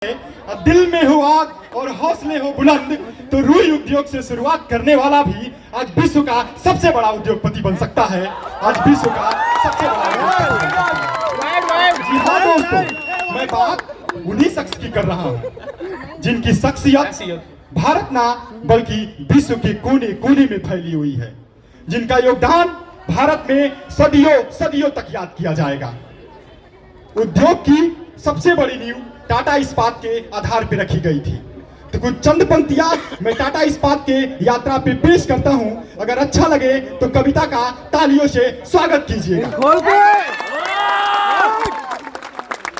दिल में हो आग और हौसले हो बुलंद तो रुई उद्योग से शुरुआत करने वाला भी आज विश्व का सबसे बड़ा उद्योगपति बन सकता है। आज विश्व का सबसे बड़ा उद्योगपति बन सकता है। जी हाँ दोस्तों, मैं बात उन्हीं शख्स की कर रहा हूँ जिनकी शख्सियत भारत ना बल्कि विश्व के कोने कोने में फैली हुई है, जिनका योगदान भारत में सदियों सदियों तक याद किया जाएगा। उद्योग की सबसे बड़ी नींव टाटा इस्पात के आधार पर रखी गई थी। तो कुछ चंद पंक्तियां मैं टाटा इस्पात के यात्रा पे पेश करता हूं। अगर अच्छा लगे तो कविता का तालियों से स्वागत कीजिएगा।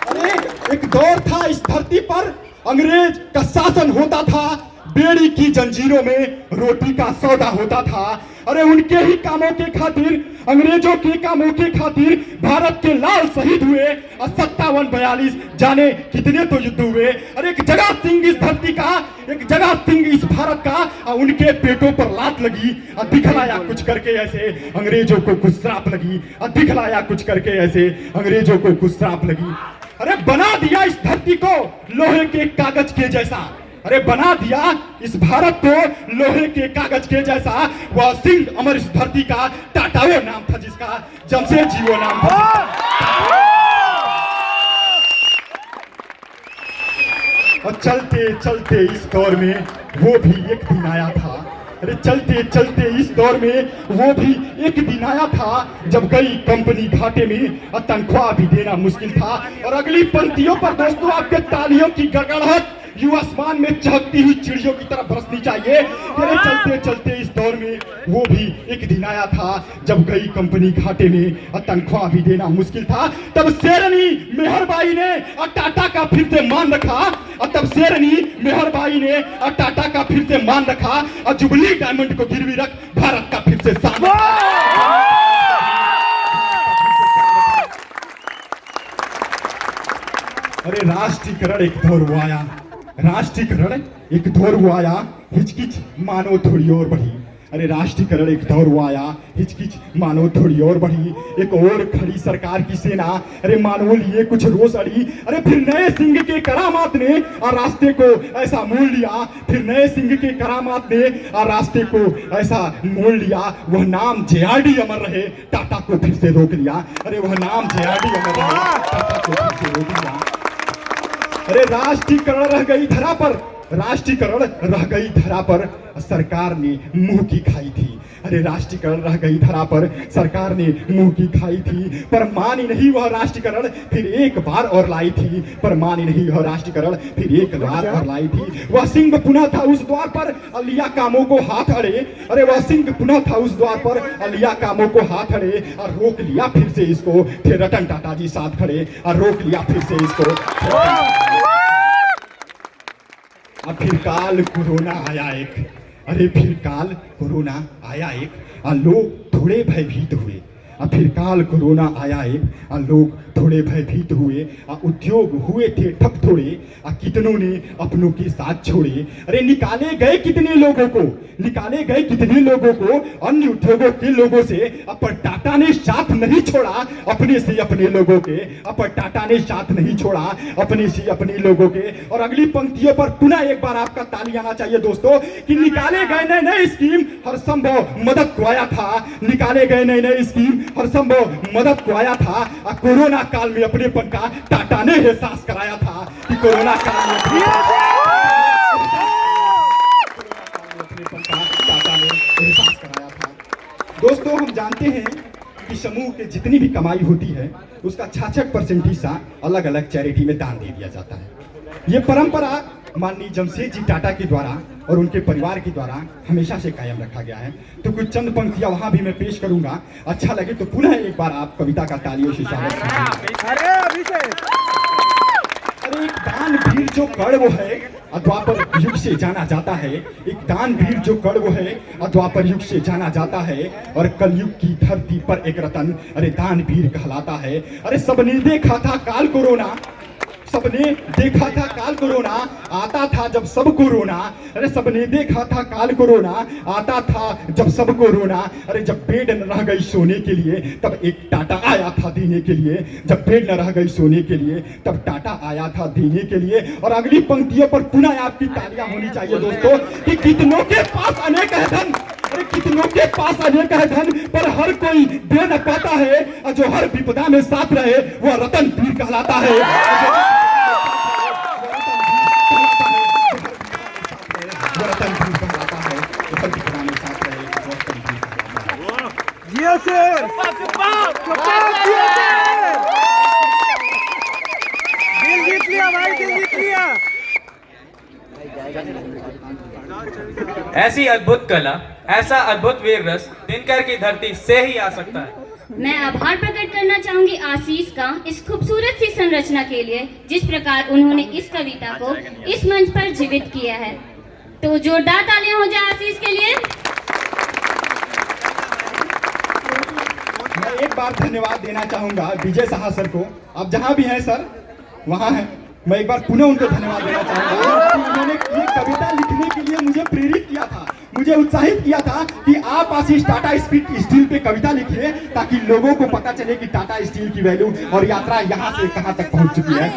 अरे एक दौर था इस धरती पर अंग्रेज का शासन होता था, बेड़ी की जंजीरों में रोटी का सौदा होता था। अरे उनके ही कामों के खातिर, अंग्रेजों के कामों के खातिर भारत के लाल शहीद हुए और 57-42 जाने कितने तो युद्ध हुए। अरे एक जगह सिंह इस धरती का, एक जगह सिंह इस भारत का, और उनके पेटों पर लात लगी और दिखलाया कुछ करके ऐसे अंग्रेजों को कुछ श्राप लगी, और दिखलाया कुछ करके ऐसे अंग्रेजों को कुछ श्राप लगी। अरे बना दिया इस धरती को लोहे के कागज के जैसा, अरे बना दिया इस भारत को लोहे के कागज के जैसा। वह सिंह अमर इस धरती का, टाटा वो नाम था जिसका, जमशेदजी वो नाम था। और चलते चलते इस दौर में वो भी एक दिन आया था। अरे चलते चलते इस दौर में वो भी एक दिन आया था जब गई कंपनी घाटे में और तनख्वाह भी देना मुश्किल था। और अगली पंक्तियों पर दोस्तों आपके तालियों की गड़गड़ाहट यूं आसमान में चहकती हुई चिड़ियों की तरह बरसनी चाहिए। अरे चलते चलते इस दौर में वो भी एक दिन आया था जब गई कंपनी घाटे में और तनख्वाह भी देना मुश्किल था। तब शेरनी मेहरबाई ने और टाटा का फिर से मान रखा, और तब शेरनी मेहरबाई ने और टाटा का फिर से मान रखा, और जुबली डायमंड को गिरवी रख भारत का फिर से शान रखा। अरे राष्ट्रीयकरण एक दौर वो आया, राष्ट्रीयकरण एक दौर वो आया, हिचकिच मानो थोड़ी और बढ़ी। अरे राष्ट्रीयकरण एक दौर वो आया, हिचकिच मानो थोड़ी और बढ़ी। एक और खड़ी सरकार की सेना, अरे मानो लिए कुछ रोष अड़ी। अरे फिर नए सिंह के करामात ने और रास्ते को ऐसा मोड़ लिया, फिर नए सिंह के करामात ने और रास्ते को ऐसा मोड़ लिया। वह नाम जेआरडी अमर रहे, टाटा को फिर से रोक लिया। अरे वह नाम जेआरडी अमर रहे, टाटा को फिर से रोक लिया। अरे राष्ट्रीयकरण रह गई धरा पर, राष्ट्रीयकरण रह गई धरा पर, सरकार ने मुंह की खाई थी। अरे राष्ट्रीयकरण रह गई धरा पर, सरकार ने मुंह की खाई थी, पर मानी नहीं वह राष्ट्रीयकरण फिर एक बार और लाई थी। पर मानी नहीं वह राष्ट्रीयकरण फिर एक बार और लाई थी। वह सिंह पुनः था उस द्वार पर, लिया कामों को हाथ अड़े। अरे वह सिंह पुनः था उस द्वार पर, लिया कामों को हाथ अड़े, और रोक लिया फिर से इसको। फिर रतन टाटा जी साथ खड़े और रोक लिया फिर से इसको। अब फिर काल कोरोना आया एक, अरे फिर काल कोरोना आया एक, और लोग थोड़े भयभीत हुए। और फिर काल कोरोना आया एक, और लोग थोड़े भयभीत हुए, और उद्योग हुए थे ठप थोड़े, और कितनों ने अपनों के साथ छोड़े। अरे निकाले गए कितने लोगों को, निकाले गए कितने लोगों को अन्य उद्योगों के लोगों से, पर टाटा ने साथ नहीं छोड़ा अपने से अपने लोगों के, पर टाटा ने साथ नहीं छोड़ा अपने से अपने लोगों के। और अगली पंक्तियों पर पुनः एक बार आपका ताली आना चाहिए दोस्तों कि निकाले गए नए नए स्कीम हर संभव मदद को आया था, निकाले गए नए नए स्कीम हर संभव मदद को आया था। और कोरोना काल में अपनेपन का टाटा ने एहसास कराया था कि कोरोना काल में अपनेपन का टाटा ने एहसास कराया था। दोस्तों हम जानते हैं कि समूह के जितनी भी कमाई होती है उसका 66% हिस्सा अलग अलग चैरिटी में दान दे दिया जाता है। ये परंपरा माननीय जमशेदजी टाटा के द्वारा और उनके परिवार के द्वारा हमेशा से कायम रखा गया है। तो कुछ चंद पंक्तियां वहां भी मैं पेश करूंगा, अच्छा लगे तो पुनः एक बार आप कविता का तालियों से स्वागत कीजिए। अरे एक दानवीर जो कड़व है द्वापर युग से जाना जाता है, एक दानवीर जो कड़व है द्वापर युग से जाना जाता है, और कलयुग की धरती पर एक रतन अरे दानवीर कहलाता है। अरे सबने देखा था काल कोरोना, सबने देखा था काल कोरोना, आता था जब सब कोरोना। अरे सबने देखा था काल कोरोना, आता था जब सब कोरोना। अरे जब बेड न रह गई सोने के लिए, तब एक टाटा आया था देने के लिए। जब बेड न रह गई सोने के लिए, तब टाटा आया था देने के लिए। और अगली पंक्तियों पर पुनः आपकी तालियां होनी चाहिए दोस्तों, कि कितनों के पास अनेक है धन, अरे कितनों के पास अनेक है धन, पर हर कोई दे न पाता है। और जो हर विपदा में साथ रहे, वह रतन वीर कहलाता है। रतन वीर कहलाता है, जो हर विपदा में साथ रहे, वह रतन वीर कहलाता है। जिया शेर, दिल जीत लिया भाई, दिल जीत लिया। ऐसी अद्भुत कला, ऐसा अद्भुत वीर रस दिनकर की धरती से ही आ सकता है। मैं आभार प्रकट करना चाहूंगी आशीष का इस खूबसूरत सी संरचना के लिए, जिस प्रकार उन्होंने इस कविता को इस मंच पर जीवित किया है। तो जोरदार तालियां हो जाए आशीष के लिए। मैं एक बार धन्यवाद देना चाहूंगा विजय साहा सर को। आप जहां भी हैं सर, वहां हैं। मैं एक बार पुनः उनको धन्यवाद देना चाहूंगा कि उन्होंने ये कविता लिखने के लिए मुझे प्रेरित किया था, मुझे उत्साहित किया था कि आप आशीष टाटा स्टील पे कविता लिखिए, ताकि लोगों को पता चले कि टाटा स्टील की वैल्यू और यात्रा यहाँ से कहाँ तक पहुँच चुकी है।